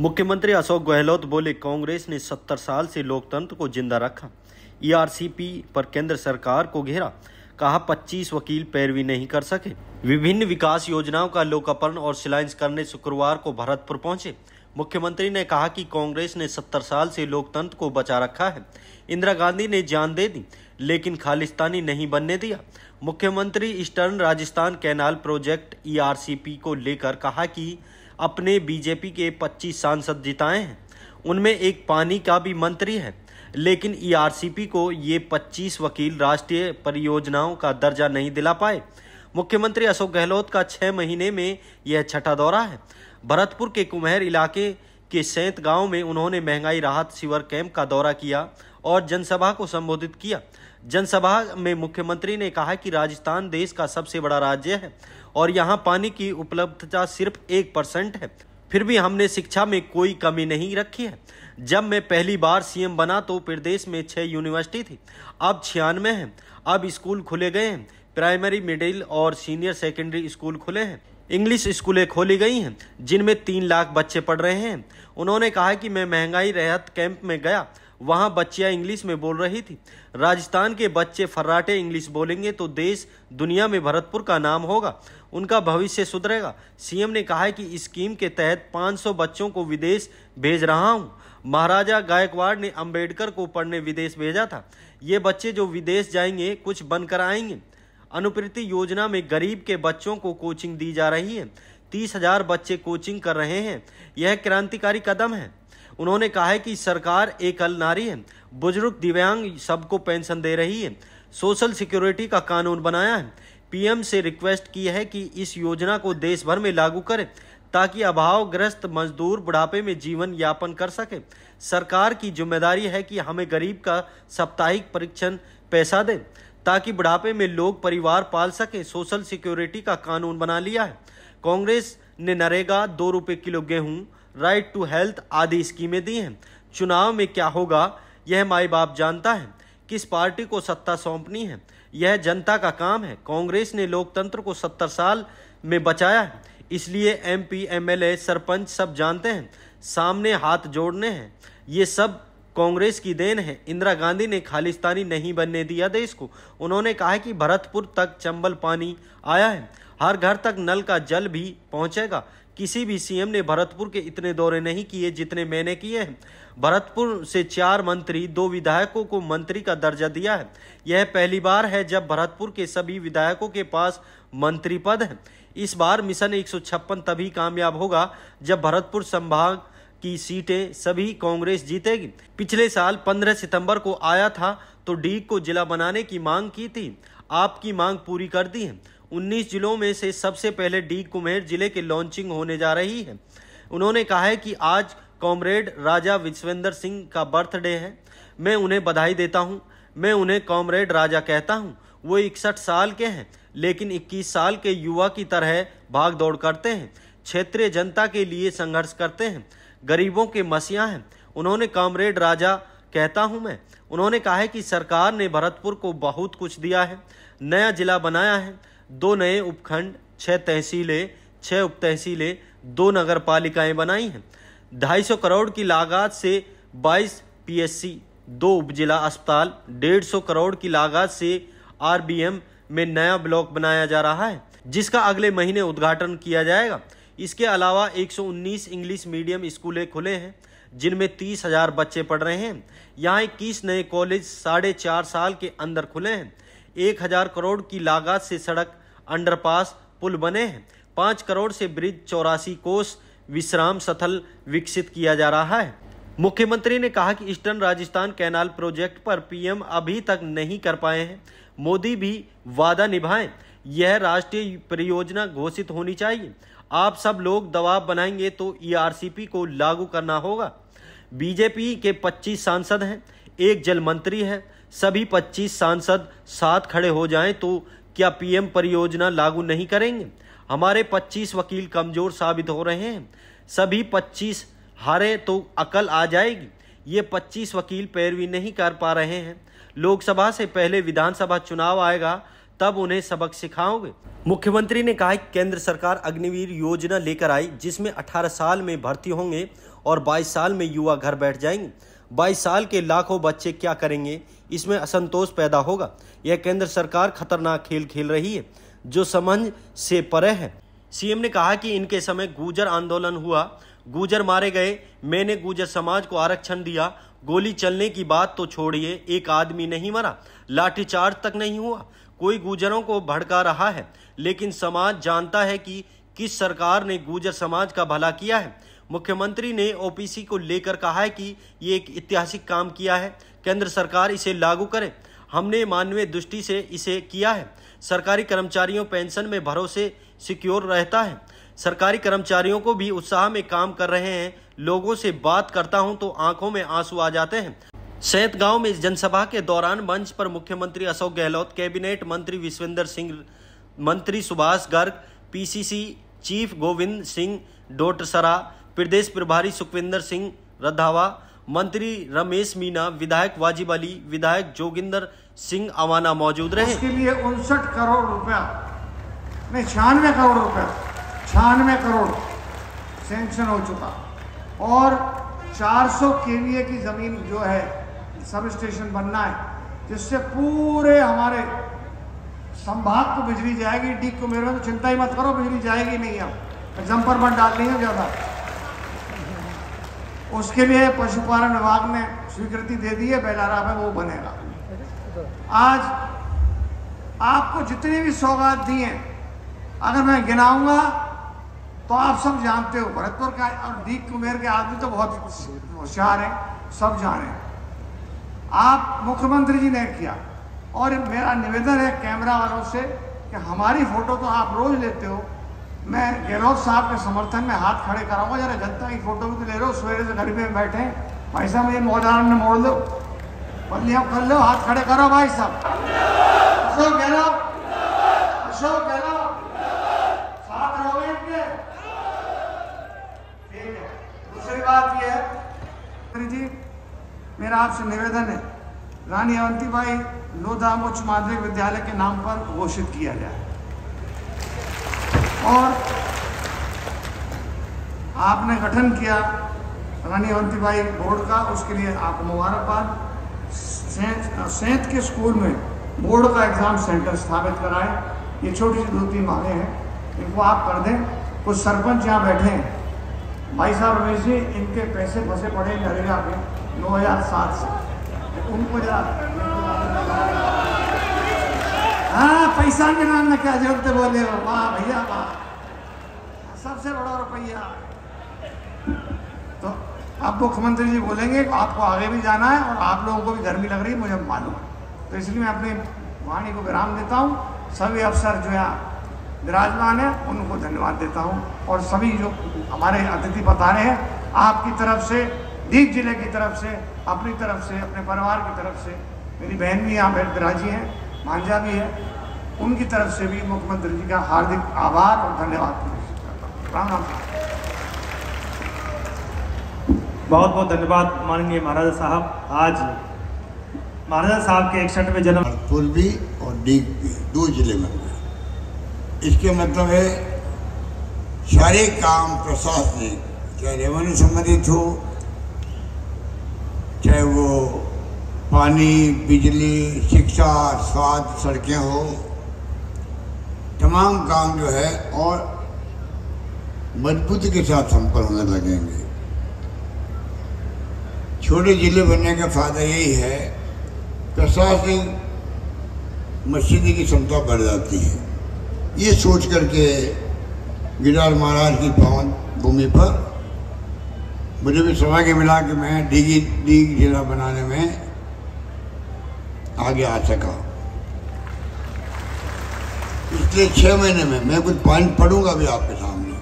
मुख्यमंत्री अशोक गहलोत बोले, कांग्रेस ने 70 साल से लोकतंत्र को जिंदा रखा। ईआरसीपी पर केंद्र सरकार को घेरा, कहा 25 वकील पैरवी नहीं कर सके। विभिन्न विकास योजनाओं का लोकार्पण और शिलान्यास करने शुक्रवार को भरतपुर पहुंचे। मुख्यमंत्री ने कहा कि कांग्रेस ने 70 साल से लोकतंत्र को बचा रखा है। इंदिरा गांधी ने जान दे दी, लेकिन खालिस्तानी नहीं बनने दिया। मुख्यमंत्री eastern Rajasthan canal project ERCP को लेकर कहा कि अपने बीजेपी के 25 सांसद जिताए हैं, उनमें एक पानी का भी मंत्री है, लेकिन ईआरसीपी को ये 25 वकील राष्ट्रीय परियोजनाओं का दर्जा नहीं दिला पाए। मुख्यमंत्री अशोक गहलोत का 6 महीने में यह छठा दौरा है। भरतपुर के कुम्हेर इलाके के सैंत गांव में उन्होंने महंगाई राहत शिविर कैंप का दौरा किया और जनसभा को संबोधित किया। जनसभा में मुख्यमंत्री ने कहा कि राजस्थान देश का सबसे बड़ा राज्य है और यहाँ पानी की उपलब्धता सिर्फ 1% है, फिर भी हमने शिक्षा में कोई कमी नहीं रखी है। जब मैं पहली बार सीएम बना तो प्रदेश में 6 यूनिवर्सिटी थी, अब 96 हैं। अब स्कूल खुले गए हैं, प्राइमरी, मिडिल और सीनियर सेकेंडरी स्कूल खुले हैं। इंग्लिश स्कूलें खोली गई हैं, जिनमें 3 लाख बच्चे पढ़ रहे हैं। उन्होंने कहा कि मैं महंगाई राहत कैंप में गया, वहां बच्चियां इंग्लिश में बोल रही थी। राजस्थान के बच्चे फर्राटे इंग्लिश बोलेंगे तो देश दुनिया में भरतपुर का नाम होगा, उनका भविष्य सुधरेगा। सीएम ने कहा कि इस स्कीम के तहत 500 बच्चों को विदेश भेज रहा हूं। महाराजा गायकवाड़ ने अंबेडकर को पढ़ने विदेश भेजा था। ये बच्चे जो विदेश जाएंगे कुछ बनकर आएंगे। अनुप्रीति योजना में गरीब के बच्चों को कोचिंग दी जा रही है। 30,000 बच्चे कोचिंग कर रहे हैं। यह क्रांतिकारी कदम है। उन्होंने कहा है कि सरकार एकल नारी है, बुजुर्ग, दिव्यांग सबको पेंशन दे रही है। सोशल सिक्योरिटी का कानून बनाया है। पीएम से रिक्वेस्ट की है कि इस योजना को देश भर में लागू करें ताकि अभावग्रस्त मजदूर बुढ़ापे में जीवन यापन कर सके। सरकार की जिम्मेदारी है कि हमें गरीब का साप्ताहिक परीक्षण पैसा दें ताकि बुढ़ापे में लोग परिवार पाल सके। सोशल सिक्योरिटी का कानून बना लिया है। कांग्रेस ने नरेगा, 2 रुपए किलो गेहूं, राइट टू हेल्थ आदि स्कीमें दी हैं। चुनाव में क्या होगा यह माई बाप जानता है। किस पार्टी को सत्ता सौंपनी है यह जनता का काम है। कांग्रेस ने लोकतंत्र को 70 साल में बचाया है, इसलिए एमपी, एमएलए, सरपंच सब जानते हैं, सामने हाथ जोड़ने हैं। ये सब कांग्रेस की देन है। इंदिरा गांधी ने खालिस्तानी नहीं बनने दिया देश को। उन्होंने कहा कि भरतपुर तक चंबल पानी आया है, हर घर तक नल का जल भी पहुंचेगा। किसी भी सीएम ने भरतपुर के इतने दौरे नहीं किए जितने मैंने किए हैं। भरतपुर से 4 मंत्री, 2 विधायकों को मंत्री का दर्जा दिया है। यह पहली बार है जब भरतपुर के सभी विधायकों के पास मंत्री पद है। इस बार मिशन 156 तभी कामयाब होगा जब भरतपुर संभाग की सीटें सभी कांग्रेस जीतेगी। पिछले साल 15 सितंबर को आया था तो डीग को जिला बनाने की मांग की थी। आपकी मांग पूरी कर दी है। 19 जिलों में से सबसे पहले डीग कुम्हेर जिले के लॉन्चिंग होने जा रही है। उन्होंने कहा है कि आज कॉमरेड राजा विश्वेंद्र सिंह का बर्थडे है। मैं उन्हें बधाई देता हूं। मैं उन्हें कॉमरेड राजा कहता हूं। वो 61 साल के हैं, लेकिन 21 साल के युवा की तरह भाग दौड़ करते हैं, क्षेत्रीय जनता के लिए संघर्ष करते हैं, गरीबों के मसीहा हैं। उन्होंने कॉमरेड राजा कहता हूं मैं। उन्होंने कहा है कि सरकार ने भरतपुर को बहुत कुछ दिया है। नया जिला बनाया है, 2 नए उपखंड, 6 तहसीलें, 6 उप तहसीलें, 2 नगर पालिकाएं बनाई हैं। 250 करोड़ की लागत से 22 पीएससी, 2 उपजिला अस्पताल, 150 करोड़ की लागत से आरबीएम में नया ब्लॉक बनाया जा रहा है, जिसका अगले महीने उद्घाटन किया जाएगा। इसके अलावा 119 इंग्लिश मीडियम स्कूलें खुले हैं, जिनमें 30,000 बच्चे पढ़ रहे हैं। यहाँ 21 नए कॉलेज 4.5 साल के अंदर खुले हैं। 1000 करोड़ की लागत से सड़क, अंडरपास, पुल बने हैं। 5 करोड़ से ब्रिज, 84 कोस विश्राम स्थल विकसित किया जा रहा है। मुख्यमंत्री ने कहा कि ईस्टर्न राजस्थान कैनाल प्रोजेक्ट पर पीएम अभी तक नहीं कर पाए हैं। मोदी भी वादा निभाएं। यह राष्ट्रीय परियोजना घोषित होनी चाहिए। आप सब लोग दबाव बनाएंगे तो ईआरसीपी को लागू करना होगा। बीजेपी के 25 सांसद हैं, 1 जल मंत्री है। सभी 25 सांसद साथ खड़े हो जाएं तो क्या पीएम परियोजना लागू नहीं करेंगे? हमारे 25 वकील कमजोर साबित हो रहे हैं। सभी 25 हारे तो अकल आ जाएगी। ये 25 वकील पैरवी नहीं कर पा रहे हैं। लोकसभा से पहले विधानसभा चुनाव आएगा तब उन्हें सबक सिखाओगे। मुख्यमंत्री ने कहा कि केंद्र सरकार अग्निवीर योजना लेकर आई, जिसमें 18 साल में भर्ती होंगे और 22 साल में युवा घर बैठ जाएंगे। 22 साल के लाखों बच्चे क्या करेंगे, इसमें असंतोष पैदा होगा। यह केंद्र सरकार खतरनाक खेल खेल रही है जो समझ से परे है। सीएम ने कहा कि इनके समय गुर्जर आंदोलन हुआ, गुर्जर मारे गए, मैंने गुर्जर समाज को आरक्षण दिया। गोली चलने की बात तो छोड़िए, एक आदमी नहीं मरा, लाठीचार्ज तक नहीं हुआ। कोई गुर्जरों को भड़का रहा है, लेकिन समाज जानता है कि किस सरकार ने गुर्जर समाज का भला किया है। मुख्यमंत्री ने ओबीसी को लेकर कहा है कि ये एक ऐतिहासिक काम किया है, केंद्र सरकार इसे लागू करे। हमने मानवीय दृष्टि से इसे किया है। सरकारी कर्मचारियों पेंशन में भरोसे सिक्योर रहता है। सरकारी कर्मचारियों को भी उत्साह में काम कर रहे हैं। लोगों से बात करता हूं तो आंखों में आंसू आ जाते हैं। सैंत गांव में जनसभा के दौरान मंच पर मुख्यमंत्री अशोक गहलोत, कैबिनेट मंत्री विश्वेंद्र सिंह, मंत्री सुभाष गर्ग, पीसीसी चीफ गोविंद सिंह डोटसरा, प्रदेश प्रभारी सुखविंदर सिंह रंधावा, मंत्री रमेश मीना, विधायक वाजिब अली, विधायक जोगिंदर सिंह अवाना मौजूद रहे। इसके लिए 59 करोड़ रुपया नहीं 96 करोड़ रुपया 96 करोड़ सैंक्शन हो चुका और 400 केवीए की जमीन जो है सब स्टेशन बनना है, जिससे पूरे हमारे संभाग को बिजली जाएगी। डी कुमेर में तो चिंता ही मत करो, बिजली जाएगी नहीं। अब जंपर बंद डालनी है ज़्यादा। उसके लिए पशुपालन विभाग ने स्वीकृति दे दी है, बेलारा में वो बनेगा। आज आपको जितनी भी सौगात दी हैं, अगर मैं गिनाऊंगा तो आप सब जानते हो। भरतपुर का और डी कुमेर के आदमी तो बहुत होशियार हैं, सब जाने। आप मुख्यमंत्री जी ने किया और मेरा निवेदन है कैमरा वालों से कि हमारी फोटो तो आप रोज लेते हो, मैं गहलोत साहब के समर्थन में हाथ खड़े कराऊंगा। जरा जनता की फोटो भी तो ले रहे हो, सवेरे से घर में बैठे भाई साहब, मुझे मौलाना ने मोड़ लो, बल्लियाँ कर लो, हाथ खड़े करो भाई साहब। अशोक गहलोत, अशोक गहलोत साथ रहोगे इनके। ठीक है। दूसरी बात यह है जी, मेरा आपसे निवेदन है, रानी अवंतीबाई लोधा उच्च माध्यमिक विद्यालय के नाम पर घोषित किया जाए। और आपने गठन किया रानी अवंतीबाई बोर्ड का, उसके लिए आपको मुबारकबाद। सैंत के स्कूल में बोर्ड का एग्जाम सेंटर स्थापित कराएं। ये छोटी सी 2-3 मांगे हैं, इनको आप कर दें। कुछ सरपंच यहाँ बैठे हैं, भाई साहब रमेश जी, इनके पैसे फंसे पड़े नरेगा के 2007 से, उनको जरा हाँ पैसा के नाम में क्या जरूरत है बोले हो। वाह भैया वाह, सबसे बड़ा रुपया। तो अब मुख्यमंत्री जी बोलेंगे आपको आगे भी जाना है और आप लोगों को भी गर्मी लग रही है, मुझे मालूम है। तो इसलिए मैं अपनी वाणी को विराम देता हूँ। सभी अफसर जो यहाँ विराजमान है उनको धन्यवाद देता हूँ और सभी जो हमारे अतिथि बता रहे हैं, आपकी तरफ से, दीप जिले की तरफ से, अपनी तरफ से, अपने परिवार की तरफ से, मेरी बहन भी यहाँ विराजी हैं, मांझा भी है, उनकी तरफ से भी मुख्यमंत्री जी का हार्दिक आभार और धन्यवाद। राम राम। बहुत बहुत धन्यवाद माननीय महाराजा साहब। आज महाराजा साहब के 61वें जन्म पूर्वी और डीग भी 2 जिले में हुए। इसके मतलब है सारे काम प्रशासनिक, चाहे रेवेन्यू संबंधित हो, चाहे वो पानी, बिजली, शिक्षा, स्वास्थ्य, सड़कें हो, तमाम काम जो है और मजबूती के साथ संपन्न होने लगेंगे। छोटे जिले बनने का फायदा यही है, प्रशासनिक मशीनरी की क्षमता बढ़ जाती है। ये सोच करके गिरधारी महाराज की पावन भूमि पर मुझे भी सौभाग्य मिला कि मैं डीग जिला बनाने में आगे आ सका। पिछले 6 महीने में मैं कुछ पॉइंट पढ़ूंगा भी आपके सामने,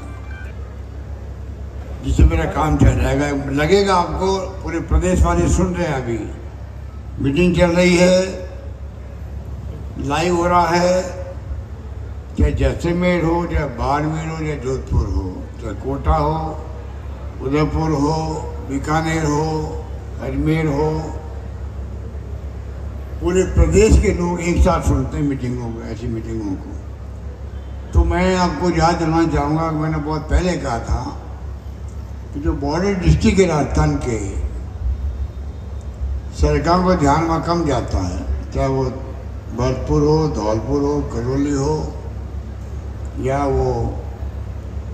जिससे मेरा काम चल जाएगा। लगेगा आपको पूरे प्रदेश वाले सुन रहे हैं, अभी मीटिंग चल रही है, लाइव हो रहा है, चाहे जैसलमेर हो, चाहे बाड़मेर हो, चाहे जोधपुर हो, चाहे कोटा हो, उदयपुर हो, बीकानेर हो, अजमेर हो, पूरे प्रदेश के लोग एक साथ सुनते हैं मीटिंगों को, ऐसी मीटिंगों को। तो मैं आपको याद दिलाना चाहूँगा कि मैंने बहुत पहले कहा था कि जो बॉर्डर डिस्ट्रिक्ट है राजस्थान के, सरकार को ध्यान वहाँ कम जाता है, चाहे वो भरतपुर हो, धौलपुर हो, करौली हो, या वो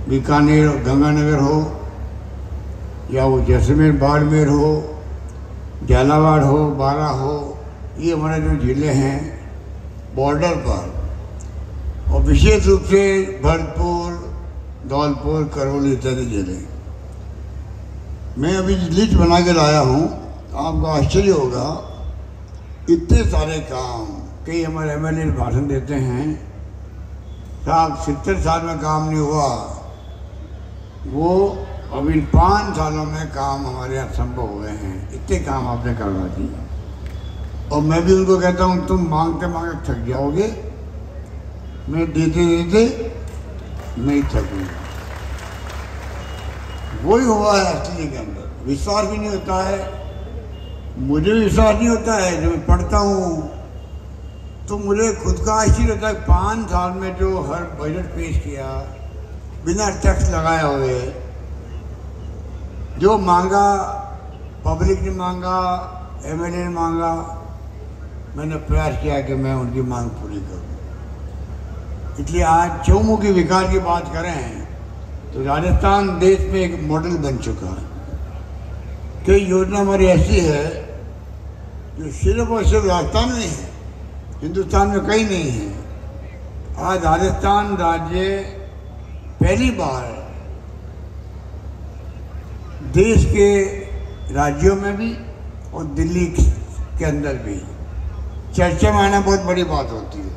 बीकानेर गंगानगर हो, या वो जैसलमेर बाड़मेर हो, झालावाड़ हो, बारा हो, ये हमारे जो ज़िले हैं बॉर्डर पर, और विशेष रूप से भरतपुर, धौलपुर, करौली इत्यादि जिले। मैं अभी लिस्ट बना के लाया हूँ, आपको आश्चर्य होगा, इतने सारे काम। कई हमारे एमएलए भाषण देते हैं, साहब 70 साल में काम नहीं हुआ, वो अब इन 5 सालों में काम हमारे यहाँ संभव हुए हैं, इतने काम आपने करवा दिए। और मैं भी उनको कहता हूँ तुम मांगते मांगते थक जाओगे, मैं देते देते नहीं थकूँगा। वही हुआ है असली के अंदर। विश्वास भी नहीं होता है, मुझे विश्वास नहीं होता है। जब मैं पढ़ता हूँ तो मुझे खुद का आश्चर्य होता है, 5 साल में जो हर बजट पेश किया बिना टैक्स लगाए हुए, जो मांगा पब्लिक ने मांगा, एमएलए ने मांगा, मैंने प्रयास किया कि मैं उनकी मांग पूरी करूं। इसलिए आज चौमुखी विकास की बात करें तो राजस्थान देश में एक मॉडल बन चुका है। कई योजना हमारी ऐसी है जो सिर्फ और सिर्फ राजस्थान में है, हिंदुस्तान में कहीं नहीं है। आज राजस्थान राज्य पहली बार देश के राज्यों में भी और दिल्ली के अंदर भी चर्चा में आना बहुत बड़ी बात होती है।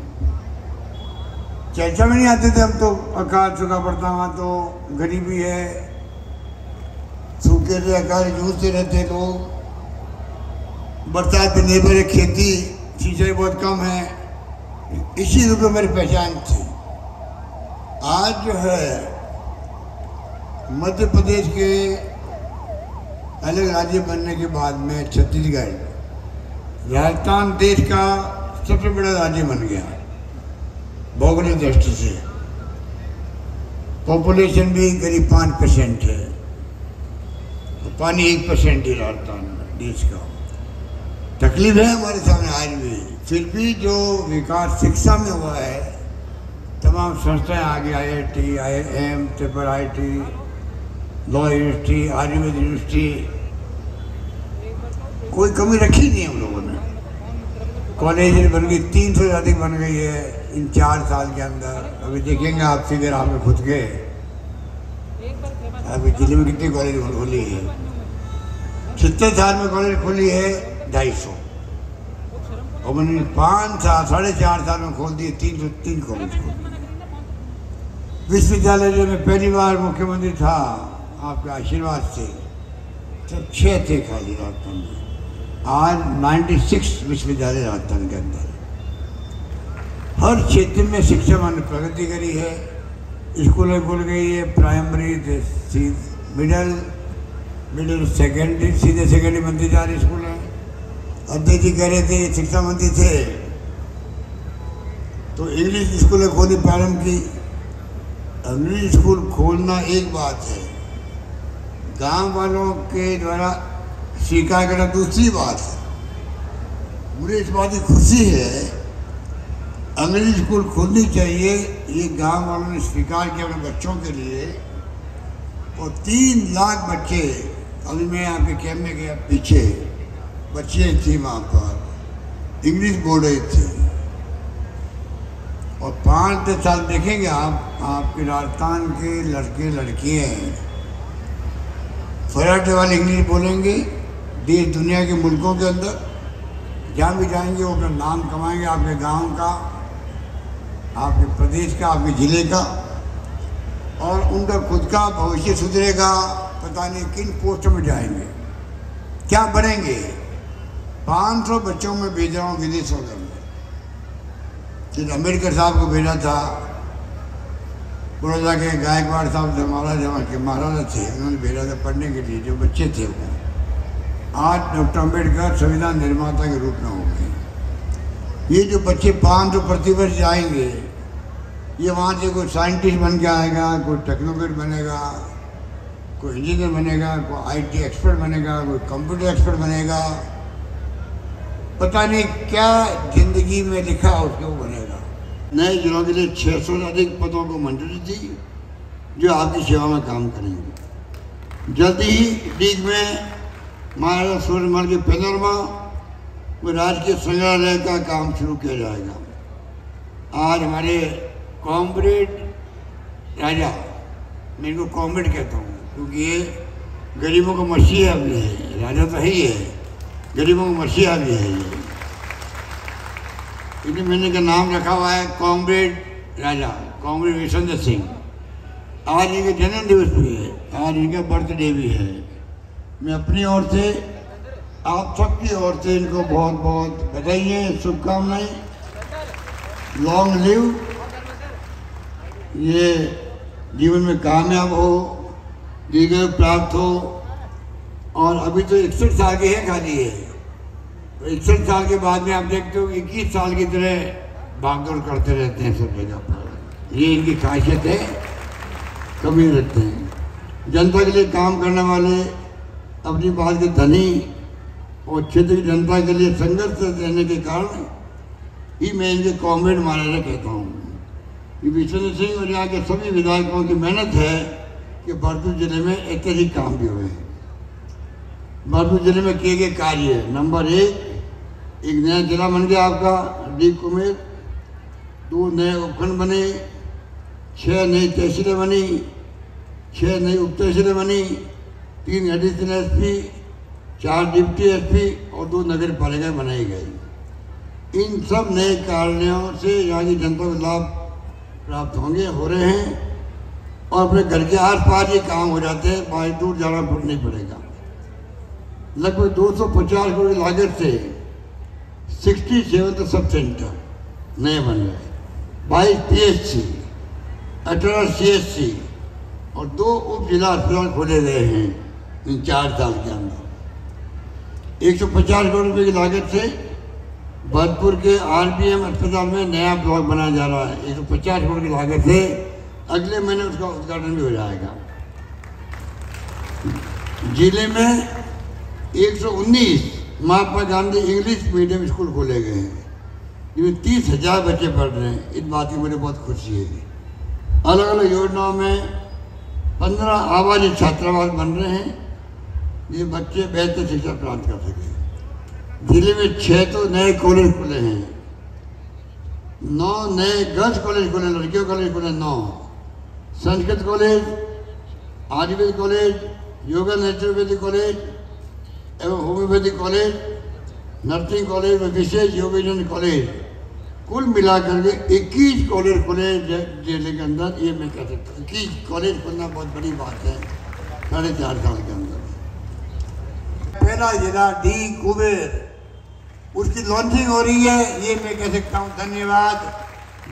चर्चा में नहीं आते थे हम, तो अकाल सूखा पड़ता, वहाँ तो गरीबी है, सूखे से अकाल जूझते रहते लोग, बरसात पे निर्भर है, खेती सिंचाई बहुत कम है, इसी रूप में मेरी पहचान थी। आज जो है मध्य प्रदेश के अलग राज्य बनने के बाद में छत्तीसगढ़, राजस्थान देश का सबसे बड़ा राज्य बन गया भौगोलिक दृष्टि से। पॉपुलेशन भी करीब 5% है, पानी 1% ही राजस्थान में देश का। तकलीफ है हमारे सामने आज भी, फिर भी जो विकास शिक्षा में हुआ है, तमाम संस्थाएं आगे, IIT, IIM, IIT, law university, Ayurveda university, कोई कमी रखी नहीं हम लोगों ने। कॉलेज बन गई, 300 से अधिक बन गई है इन 4 साल के अंदर। अभी देखेंगे आप फिगर आपने खुद के, अभी जिले में कितनी कॉलेज खुली है। 70 साल में कॉलेज खुली है 250, और मैंने 5 साल 4.5 साल में खोल दिए 303 कॉलेज खोल दिए। विश्वविद्यालय जो मैं पहली बार मुख्यमंत्री था आपके आशीर्वाद से, तब 6 थे खाली राजस्थान में। आज 96 विश्वविद्यालय राजस्थान के अंदर। हर क्षेत्र में शिक्षा में प्रगति करी है, स्कूलें खुल गई है, प्राइमरी मिडिल सेकेंडरी, सीधे सेकेंडरी बनती जा रही स्कूलें। अध्यक्ष जी कह रहे थे, शिक्षा मंत्री थे, तो इंग्लिश स्कूलें खोली प्रारंभ की। इंग्लिश स्कूल खोलना एक बात है, गांव वालों के द्वारा स्वीकार करना दूसरी बात है। मुझे इस बात की खुशी है, अंग्रेजी स्कूल खोलनी चाहिए, ये गांव वालों ने स्वीकार किया अपने बच्चों के लिए। और 3 लाख बच्चे, अभी मैं आपके कैंप में गया, पीछे बच्चे थी वहाँ पर, इंग्लिश बोर्ड थे। और 5-10 साल देखेंगे आप, आपके राजस्थान के लड़के लड़कियाँ फराटे वाले इंग्लिश बोलेंगे। देश दुनिया के मुल्कों के अंदर जहाँ भी जाएंगे वो अपना नाम कमाएंगे, आपके गांव का, आपके प्रदेश का, आपके ज़िले का, और उनका खुद का भविष्य सुधरेगा। पता नहीं किन पोस्टों में जाएंगे, क्या बनेंगे। 500 बच्चों में भेज रहा हूँ विदेशों के अंदर। जिन अम्बेडकर साहब को भेजा था, बड़ौदा के गायकवाड़ साहब के महाराजा थे, उन्होंने भेजा था पढ़ने के लिए, जो बच्चे थे वो। आज डॉक्टर अम्बेडकर संविधान निर्माता के रूप में हो गए। ये जो बच्चे 500 प्रतिवर्ष जाएंगे, ये वहाँ से कोई साइंटिस्ट बन के आएगा, कोई टेक्नोक्रेट बनेगा, कोई इंजीनियर बनेगा, कोई IT एक्सपर्ट बनेगा, कोई कंप्यूटर एक्सपर्ट बनेगा, पता नहीं क्या जिंदगी में लिखा उसके वो बनेगा। नए जिलों के लिए 600 से अधिक पदों को मंजूरी दी जो आपकी सेवा में काम करेंगे। जल्द ही लीग में महाराजा सूर्यमल के पैनोरमा में राजकीय संग्रहालय का काम शुरू किया जाएगा। आज हमारे कॉमरेड राजा, मैं इनको कॉमरेड कहता हूँ क्योंकि ये गरीबों का मसीहा भी है, राजा तो है ही है, गरीबों का मसीहा भी है ये, इसलिए मैंने इनका नाम रखा हुआ है कॉमरेड राजा, कॉमरेड विशेंद्र सिंह। आज इनका जन्म दिवस भी है, आज इनका बर्थडे भी है। मैं अपनी ओर से, आप सबकी ओर से इनको बहुत बहुत बधाई, शुभकामनाएं। लॉन्ग लिव, ये जीवन में कामयाब हो, दीर्घायु प्राप्त हो। और अभी तो 61 साल के हैं खाली है, तो 61 साल के बाद में आप देखते हो 21 साल की तरह भागदौड़ करते रहते हैं सब जगह पर। ये इनकी खासियत है, कभी रखते हैं। जनता के लिए काम करने वाले, अपनी बात के धनी और क्षेत्र की जनता के लिए संघर्ष देने के कारण ही मैं इनके कॉमरेड महाराजा कहता हूँ। ये विशेंद्र सिंह और यहाँ के सभी विधायकों की मेहनत है कि भरतपुर जिले में ऐतिहासिक काम भी हुए हैं। भरतपुर जिले में किए गए कार्य, नंबर 1, एक नया जिला बन गया आपका डी कुमेर, 2 नए उपखंड बने, 6 नई तहसीलें बनी, 6 नई उप तहसीलें बनी, 3 एडिशनल SP, 4 डिप्टी SP और 2 नगर पालिकाएं बनाई गई। इन सब नए कार्यों से यहाँ की जनता को लाभ प्राप्त होंगे, हो रहे हैं, और अपने घर के आस पास ये काम हो जाते हैं, बाहर दूर जाना नहीं पड़ेगा। लगभग 250 करोड़ की लागत से 67 सब सेंटर नए बन गए, 22 PSC, 18 CSC और 2 उप जिला अस्पताल खोले गए हैं इन 4 साल के अंदर। 150 करोड़ रुपये की लागत से भरतपुर के RBM अस्पताल में नया ब्लॉक बनाया जा रहा है। 150 करोड़ की लागत से अगले महीने उसका उद्घाटन भी हो जाएगा। जिले में 119 Mahatma Gandhi English medium school खोले गए हैं, जिसमें 30,000 बच्चे पढ़ रहे हैं। इस बात की मुझे बहुत खुशी है। अलग अलग योजनाओं में 15 आवासीय छात्रावास बन रहे हैं, ये बच्चे बेहतर शिक्षा प्राप्त कर सकें। जिले में 6 तो नए कॉलेज खुले हैं, 9 नए गर्ल्स कॉलेज खुले, लड़कियों कॉलेज खुले 9, Sanskrit college, Ayurveda college, yoga naturopathy college एवं होम्योपैथी कॉलेज, नर्सिंग कॉलेज और विशेष योगासन कॉलेज, कुल मिलाकर के 21 कॉलेज खुले जिले के अंदर। ये मैं कह सकता हूँ 21 कॉलेज खुलना बहुत बड़ी बात है 4.5 साल के अंदर। पहला जिला डी कुबेर, उसकी लॉन्चिंग हो रही है, ये मैं कह सकता हूँ। धन्यवाद,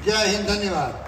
जय हिंद, धन्यवाद।